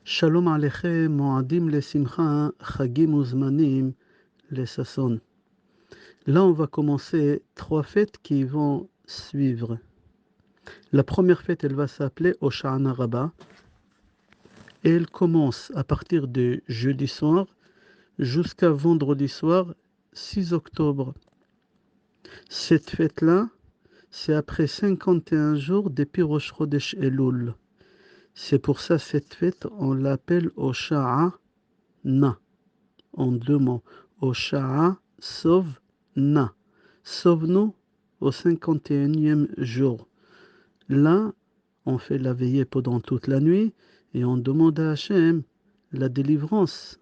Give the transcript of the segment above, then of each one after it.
Shalom Aleichem, Moadim le Simcha, Chagim Uzmanim le Sasson. Là, on va commencer 3 fêtes qui vont suivre. La première fête, elle va s'appeler Hoshana Rabbah. Et elle commence à partir de jeudi soir jusqu'à vendredi soir, 6 octobre. Cette fête-là, c'est après 51 jours depuis Rosh Chodesh Elul. C'est pour ça cette fête, on l'appelle Hosha'ana. En 2 mots. Osha'a, sauve-na. Sauve-nous au 51e jour. Là, on fait la veillée pendant toute la nuit et on demande à Hachem la délivrance.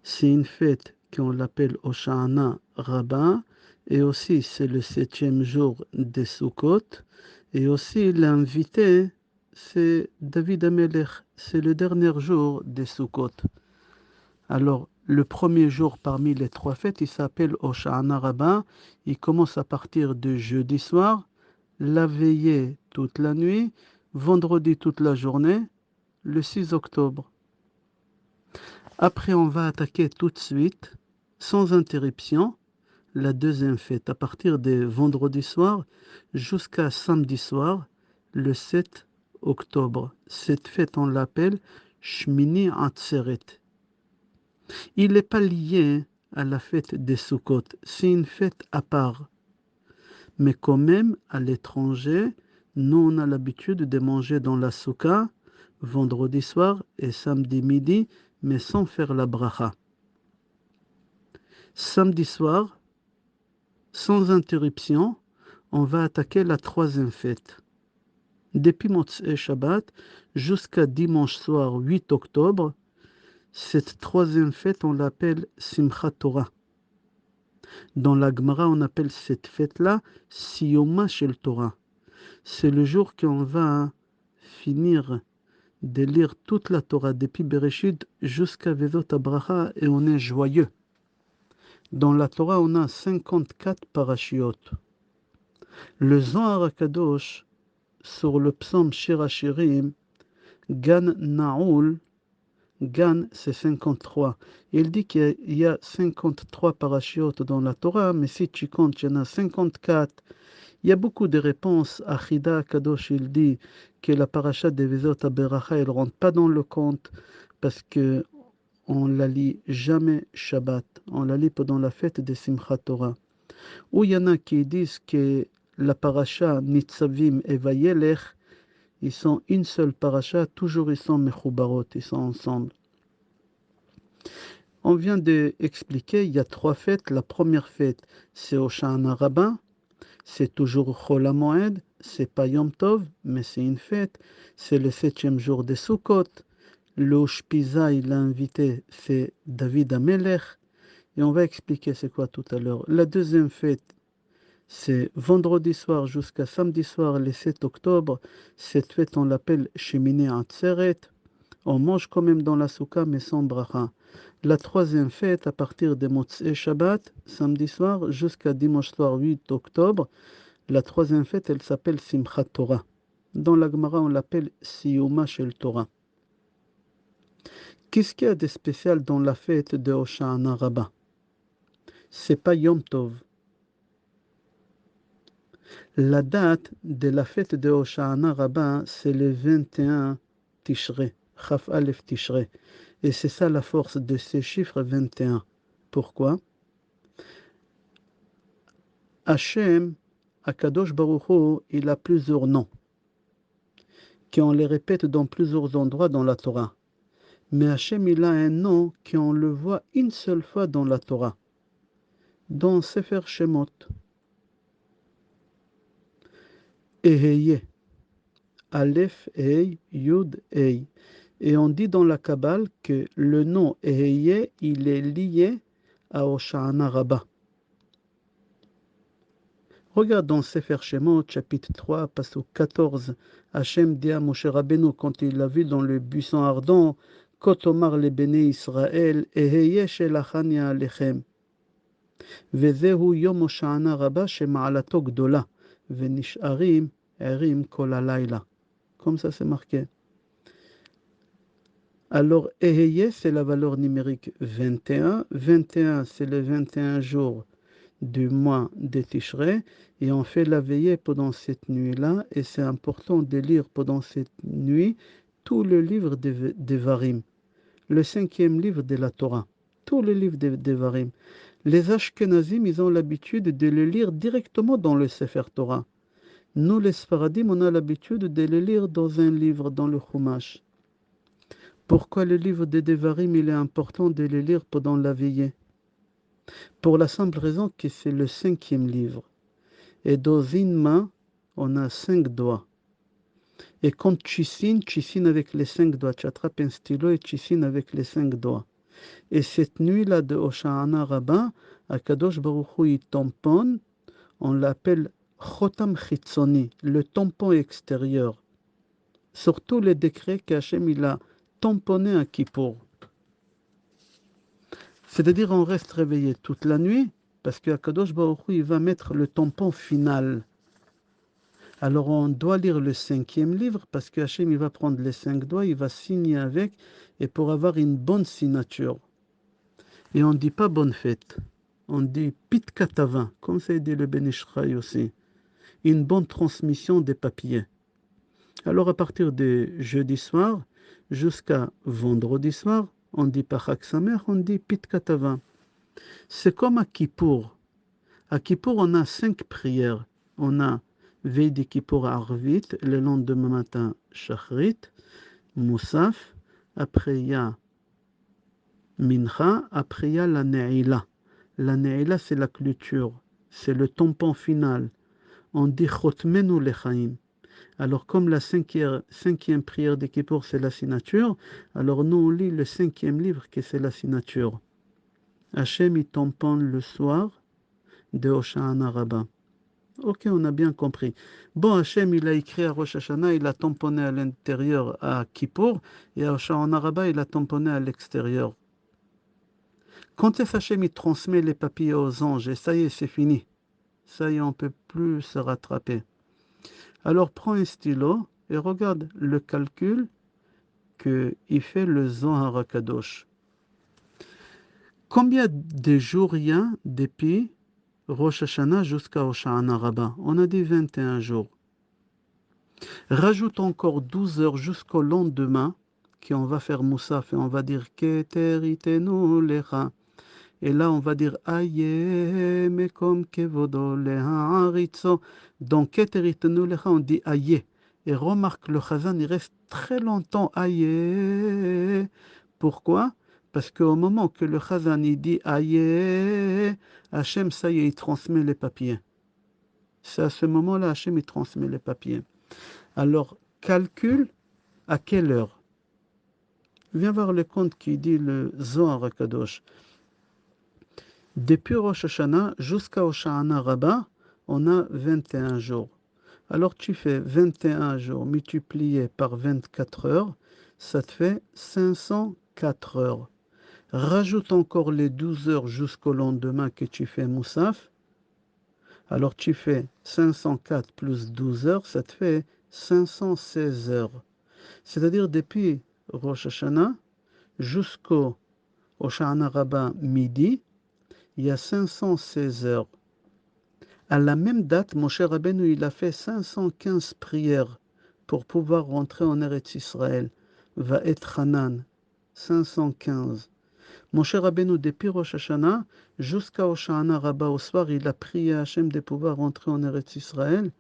C'est une fête qu'on l'appelle Hosha'ana Rabbah et aussi c'est le 7e jour des Sukkot et aussi l'invité c'est David Amelech, c'est le dernier jour des Sukkot. Alors, le premier jour parmi les 3 fêtes, il s'appelle Hosha'ana Rabbah. Il commence à partir de jeudi soir, la veillée toute la nuit, vendredi toute la journée, le 6 octobre. Après, on va attaquer tout de suite, sans interruption, la deuxième fête, à partir de vendredi soir jusqu'à samedi soir, le 7 octobre. Cette fête, on l'appelle Shmini Atzeret. Il n'est pas lié à la fête des Sukkot, c'est une fête à part. Mais quand même, à l'étranger, nous on a l'habitude de manger dans la soukha vendredi soir et samedi midi, mais sans faire la bracha. Samedi soir, sans interruption, on va attaquer la 3e fête. Depuis Motzei Shabbat jusqu'à dimanche soir 8 octobre, cette 3e fête, on l'appelle Simchat Torah. Dans la Gemara, on appelle cette fête-là Siyoma Shel Torah. C'est le jour qu'on va finir de lire toute la Torah depuis Bereshit jusqu'à Vezot Abraha et on est joyeux. Dans la Torah, on a 54 parashiot. Le Zohar HaKadosh, sur le psaume Shir HaShirim, Gan Naoul, Gan, c'est 53. Il dit qu'il y a 53 parachiotes dans la Torah, mais si tu comptes, il y en a 54. Il y a beaucoup de réponses. Achida Kadosh, il dit que la paracha de Vezot HaBeracha, elle ne rentre pas dans le compte parce que on la lit jamais Shabbat. On la lit pendant la fête de Simchat Torah. Ou il y en a qui disent que la paracha Nitzavim et Vayelech, ils sont une seule paracha, toujours ils sont mechubarot, ils sont ensemble. On vient d'expliquer, il y a 3 fêtes. La première fête, c'est Hosha'ana Rabbah. C'est toujours Chol HaMoed. C'est pas Yom Tov, mais c'est une fête. C'est le 7e jour des Sukkot. Le Ushpizai, l'invité, c'est David Amelech. Et on va expliquer c'est quoi tout à l'heure. La deuxième fête, c'est vendredi soir jusqu'à samedi soir, le 7 octobre. Cette fête, on l'appelle Shemini Atzeret. On mange quand même dans la soukha, mais sans bracha. La 3e fête, à partir de Motzei Shabbat, samedi soir, jusqu'à dimanche soir 8 octobre, la 3e fête, elle s'appelle Simchat Torah. Dans la Gemara, on l'appelle Siyuma Shel Torah. Qu'est-ce qu'il y a de spécial dans la fête de Hosha'ana Rabbah? C'est pas Yom Tov. La date de la fête de Hosha'ana Rabbah, c'est le 21 Tishrei, Chaf Aleph Tishrei. Et c'est ça la force de ces chiffres 21. Pourquoi? Hachem, Akadosh Baruch Hu, il a plusieurs noms, qu'on les répète dans plusieurs endroits dans la Torah. Mais Hachem, il a un nom qu'on le voit une seule fois dans la Torah, dans Sefer Shemot. Eheye, Aleph, Ei, Yud, Ei. Et on dit dans la Kabbale que le nom Eheye, il est lié à Hosha'ana Rabbah. Regarde dans Sefer Shemot, chapitre 3, passage 14. Hachem dit à Moshe Rabbeinu, quand il l'a vu dans le buisson ardent, Kotomar le béné Israël, Eheye shelachani alechem. Vezehu yom Hosha'ana Rabbah shema'alato gdola, venish'arim erim kol halayla. Comme ça c'est marqué. Alors, Eheye, c'est la valeur numérique 21. 21, c'est les 21 jours du mois de Tishrei. Et on fait la veillée pendant cette nuit-là. Et c'est important de lire pendant cette nuit tout le livre des Devarim, le 5e livre de la Torah. Tout le livre des Devarim. Les Ashkenazim, ils ont l'habitude de le lire directement dans le Sefer Torah. Nous, les Sfaradim, on a l'habitude de le lire dans un livre, dans le Chumash. Pourquoi le livre des Devarim, il est important de le lire pendant la veillée? Pour la simple raison que c'est le 5e livre. Et dans une main, on a 5 doigts. Et quand tu signes avec les 5 doigts. Tu attrapes un stylo et tu signes avec les 5 doigts. Et cette nuit-là de Hosha'ana Rabbah, Akadosh Baruch Hu, il tamponne, on l'appelle Chotam Chitzoni, le tampon extérieur. Sur tous les décrets qu'Hachem il a tamponné à Kippour. C'est-à-dire on reste réveillé toute la nuit parce qu'Akadosh Baruch Hu, il va mettre le tampon final. Alors on doit lire le 5e livre parce que Hachem il va prendre les 5 doigts, il va signer avec et pour avoir une bonne signature. Et on ne dit pas bonne fête, on dit Pit Katava, comme ça dit le Ben Ishraï aussi. Une bonne transmission des papiers. Alors à partir de jeudi soir jusqu'à vendredi soir, on dit pas Chag Sameach, on dit Pit Katava. C'est comme à Kippour. À Kippour, on a 5 prières. On a veille de Kippour à Arvit, le lendemain matin, Shachrit, Moussaf, après il y a Mincha, après il y a la Ne'ila. La Ne'ila, c'est la clôture, c'est le tampon final. On dit Chotmenu Lechaim. Alors comme la 5e prière de Kippour, c'est la signature, alors nous on lit le 5e livre qui c'est la signature. Hachem, il tamponne le soir de Hosha'ana Rabbah. Ok, on a bien compris. Bon, Hachem, il a écrit à Rosh Hashanah, il a tamponné à l'intérieur à Kippour, et à Hosha'ana Rabbah, il a tamponné à l'extérieur. Quand Hachem, il transmet les papiers aux anges, et ça y est, c'est fini. Ça y est, on ne peut plus se rattraper. Alors, prends un stylo et regarde le calcul qu'il fait le Zohar HaKadosh. Combien de jours il y a depuis Rosh Hashanah jusqu'à Hosha'ana Rabbah? On a dit 21 jours. Rajoute encore 12 heures jusqu'au lendemain, qu'on va faire Moussaf et on va dire Keter itenu lecha. Et là, on va dire Aye mekom kevodo leharitzo. Donc Keter itenu lecha, on dit Aye. Et remarque, le Chazan, il reste très longtemps Aye. Pourquoi? Parce qu'au moment que le Chazan, il dit Aye, Hachem, ça y est, il transmet les papiers. C'est à ce moment-là, Hachem, il transmet les papiers. Alors, calcule à quelle heure? Viens voir le compte qui dit le Zohar HaKadosh. Depuis Rosh Hashanah jusqu'à Hosha'ana Rabbah, on a 21 jours. Alors tu fais 21 jours multiplié par 24 heures, ça te fait 504 heures. Rajoute encore les 12 heures jusqu'au lendemain que tu fais Moussaf. Alors tu fais 504 plus 12 heures, ça te fait 516 heures. C'est-à-dire depuis Rosh Hashanah jusqu'au Hosha'ana Rabbah midi, il y a 516 heures. À la même date, Moshe Rabbeinu, il a fait 515 prières pour pouvoir rentrer en Eretz Israël. Va être Hanan, 515. Moshe Rabbeinu, depuis Rosh Hashanah jusqu'à Hosha'ana Rabbah au soir, il a prié à Hachem de pouvoir rentrer en Eretz Israël.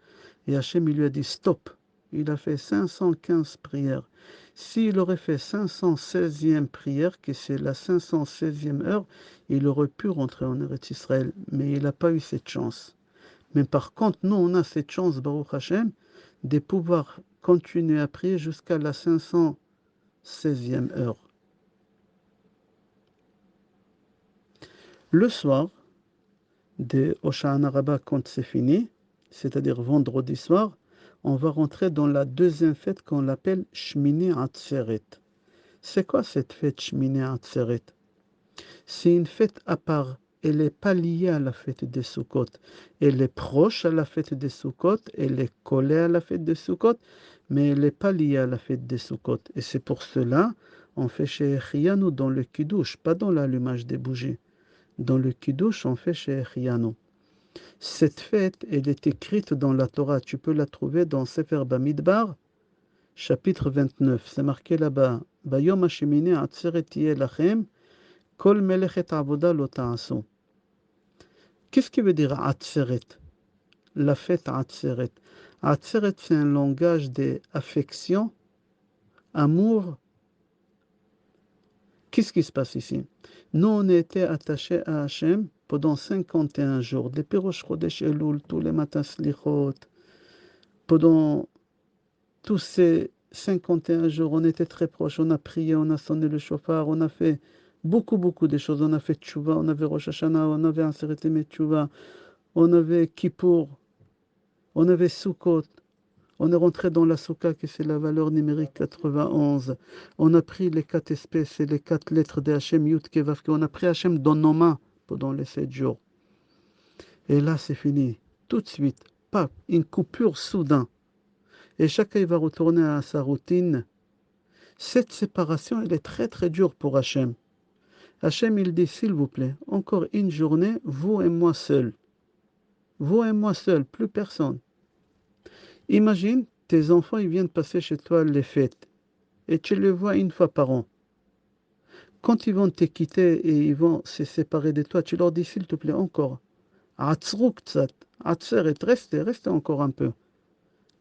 Et Hachem, il lui a dit stop. Il a fait 515 prières. S'il aurait fait 516e prière, que c'est la 516e heure, il aurait pu rentrer en Eretz Israël. Mais il n'a pas eu cette chance. Mais par contre, nous, on a cette chance, Baruch Hashem, de pouvoir continuer à prier jusqu'à la 516e heure. Le soir de Hosha'ana Rabbah, quand c'est fini, c'est-à-dire vendredi soir, on va rentrer dans la deuxième fête qu'on appelle Shmini Atzeret. C'est quoi cette fête Shmini Atzeret? C'est une fête à part. Elle n'est pas liée à la fête des Sukkot. Elle est proche à la fête des Sukkot, elle est collée à la fête des Sukkot, mais elle n'est pas liée à la fête des Sukkot. Et c'est pour cela on fait chez Echianu dans le Kiddush, pas dans l'allumage des bougies. Dans le Kiddush, on fait chez Echianu. Cette fête, elle est écrite dans la Torah. Tu peux la trouver dans Sefer Bamidbar, chapitre 29. C'est marqué là-bas. Bayom hashemini atzeret tiyeh lachem, kol melechet avoda lo ta'asu. Qu'est-ce qui veut dire atzeret? La fête atzeret. Atzeret, c'est un langage d'affection, amour. Qu'est-ce qui se passe ici? Nous, on était attachés à Hachem pendant 51 jours. Les Pirosh Chodesh Elul, tous les matins Slichot. Pendant tous ces 51 jours, on était très proches. On a prié, on a sonné le chauffard, on a fait beaucoup de choses. On a fait Tchouva, on avait Rosh Hashanah, on avait Aseret Emet Tchouva, on avait Kippour, on avait Sukkot. On est rentré dans la Souka, qui c'est la valeur numérique 91. On a pris les 4 espèces et les 4 lettres de Hachem, Yud, Kevav, on a pris Hachem dans nos mains pendant les 7 jours. Et là, c'est fini. Tout de suite. Pas une coupure soudain. Et chacun va retourner à sa routine. Cette séparation, elle est très dure pour Hachem. Hachem, il dit, s'il vous plaît, encore une journée, vous et moi seuls. Vous et moi seuls, plus personne. Imagine, tes enfants, ils viennent passer chez toi les fêtes. Et tu les vois une fois par an. Quand ils vont te quitter et ils vont se séparer de toi, tu leur dis, s'il te plaît, encore. Restez encore un peu.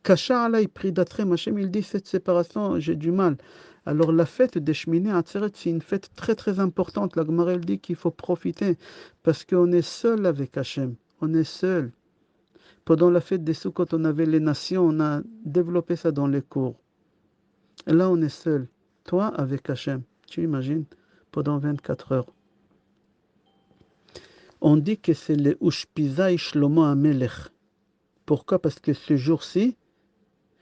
Kasha alay pridatrem, Hachem, il dit, cette séparation, j'ai du mal. Alors la fête des Shmini Atzeret, c'est une fête très importante. La Gemara, elle dit qu'il faut profiter parce qu'on est seul avec Hachem. On est seul. Pendant la fête des Sukkot, on avait les nations, on a développé ça dans les cours. Et là, on est seul. Toi, avec Hachem. Tu imagines, pendant 24 heures. On dit que c'est le Ushpizai Shlomo HaMelech. Pourquoi? Parce que ce jour-ci,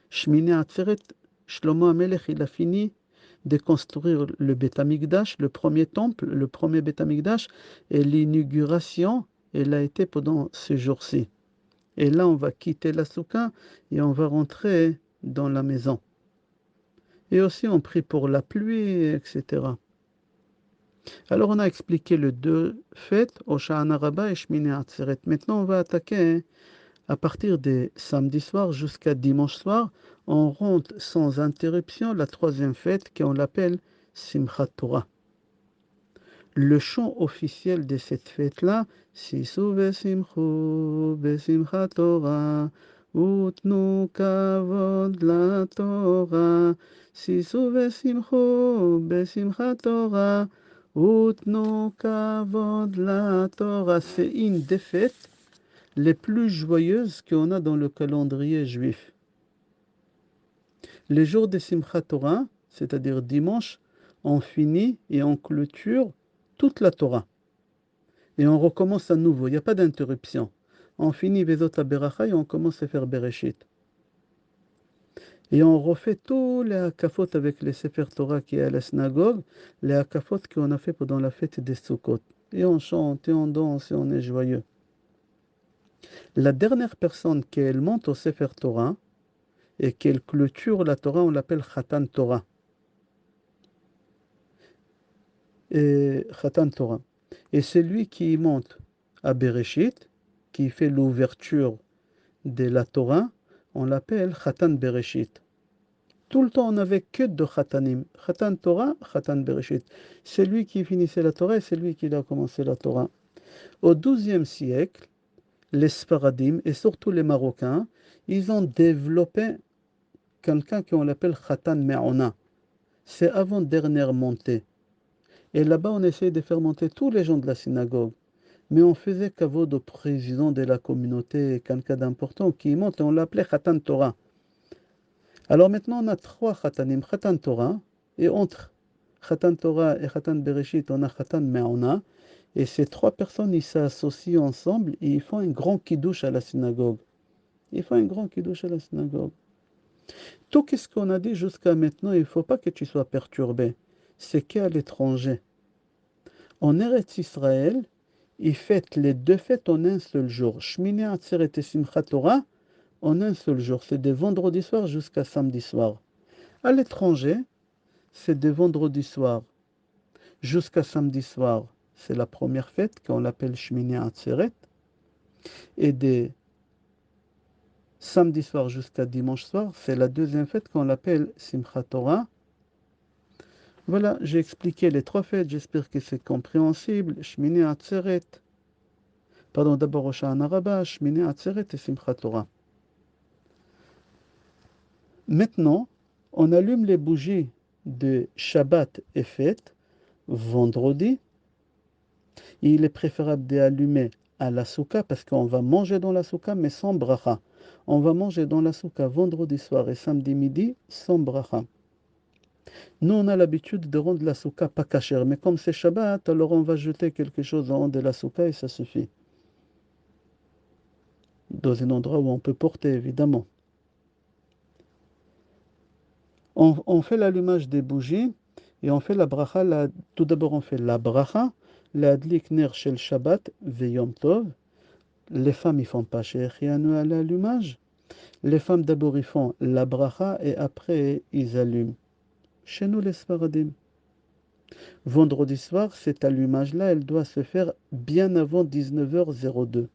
Shmini Atzeret, Shlomo HaMelech, il a fini de construire le Beth Amikdash, le premier temple, le premier Beth Amikdash, et l'inauguration, elle a été pendant ce jour-ci. Et là, on va quitter la Souka et on va rentrer dans la maison. Et aussi, on prie pour la pluie, etc. Alors, on a expliqué les deux fêtes, Hoshana Rabbah et Shmini Atzeret. Maintenant, on va attaquer à partir de samedi soir jusqu'à dimanche soir. On rentre sans interruption la troisième fête qu'on l'appelle Simchat Torah. Le chant officiel de cette fête-là, Sisu vesimchu besimchat Torah, utnu kavod la Torah. Sisu vesimchu besimchat Torah, utnu kavod la Torah. C'est une des fêtes les plus joyeuses qu'on a dans le calendrier juif. Les jours de Simchat Torah, c'est-à-dire dimanche, on finit et on clôture toute la Torah. Et on recommence à nouveau, il n'y a pas d'interruption. On finit Vezot HaBeracha et on commence à faire Bereshit. Et on refait tous les hakafot avec les Sefer Torah qui est à la synagogue, les hakafot qu'on a fait pendant la fête des Sukkot. Et on chante, et on danse, et on est joyeux. La dernière personne qui monte au Sefer Torah et qu'elle clôture la Torah, on l'appelle Khatan Torah. Et Khatan Torah. Et c'est lui qui monte à Bereshit, qui fait l'ouverture de la Torah, on l'appelle Khatan Bereshit. Tout le temps, on n'avait que deux Khatanim. Khatan Torah, Khatan Bereshit. C'est lui qui finissait la Torah et c'est lui qui a commencé la Torah. Au XIIe siècle, les Sfaradim et surtout les Marocains, ils ont développé quelqu'un qu'on appelle Khatan Me'ona. C'est avant-dernière montée. Et là-bas, on essayait de faire monter tous les gens de la synagogue. Mais on faisait kavod au président de la communauté, quelqu'un d'important qui monte, et on l'appelait Khatan Torah. Alors maintenant, on a trois Khatanim, Khatan Torah, et entre Khatan Torah et Khatan Bereshit, on a Khatan Me'ona, et ces trois personnes, ils s'associent ensemble et ils font un grand kiddush à la synagogue. Ils font un grand kiddush à la synagogue. Tout ce qu'on a dit jusqu'à maintenant, il ne faut pas que tu sois perturbé. C'est qu'à l'étranger. En Eretz Israël, ils fêtent les deux fêtes en un seul jour. Shmini Atzeret et Simchat Torah en un seul jour. C'est de vendredi soir jusqu'à samedi soir. À l'étranger, c'est de vendredi soir jusqu'à samedi soir. C'est la première fête qu'on l'appelle Shmini Atzeret. Et de samedi soir jusqu'à dimanche soir, c'est la deuxième fête qu'on l'appelle Simchat Torah. Voilà, j'ai expliqué les trois fêtes, j'espère que c'est compréhensible. Shmini Atzeret, pardon, d'abord Rosh Hashanah Rabbah, Shmini Atzeret et Simchat Torah. Maintenant, on allume les bougies de Shabbat et fête vendredi. Il est préférable d'allumer à la souka parce qu'on va manger dans la souka mais sans bracha. On va manger dans la souka vendredi soir et samedi midi sans bracha. Nous, on a l'habitude de rendre la souka pas cachère, mais comme c'est Shabbat, alors on va jeter quelque chose en haut de la souka et ça suffit. Dans un endroit où on peut porter, évidemment. On fait l'allumage des bougies et on fait la bracha. Tout d'abord, on fait la bracha, la adlik ner shel Shabbat veyom tov. Les femmes, ils font pas shechianu à l'allumage. Les femmes, d'abord, ils font la bracha et après, ils allument. Chez nous, les Sfaradim. Vendredi soir, cet allumage-là, elle doit se faire bien avant 19h02.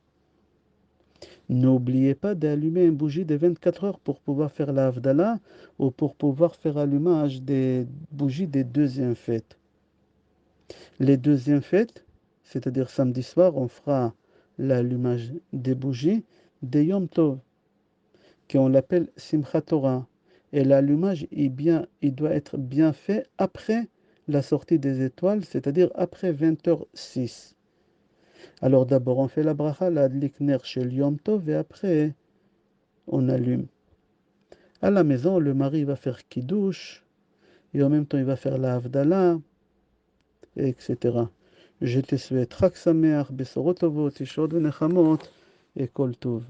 N'oubliez pas d'allumer une bougie de 24 heures pour pouvoir faire la Havdalah ou pour pouvoir faire allumage des bougies des deuxièmes fêtes. Les deuxièmes fêtes, c'est-à-dire samedi soir, on fera l'allumage des bougies de Yom Tov, qu'on l'appelle Simchat Torah. Et l'allumage, il doit être bien fait après la sortie des étoiles, c'est-à-dire après 20h06. Alors d'abord, on fait la bracha, la adlik ner shel Yom Tov, et après, on allume. À la maison, le mari va faire kiddush, et en même temps, il va faire la Havdalah, etc. Je te souhaite Chag Sameach, Besorot Tovot, Yeshod Venechamot, et Kol Tov.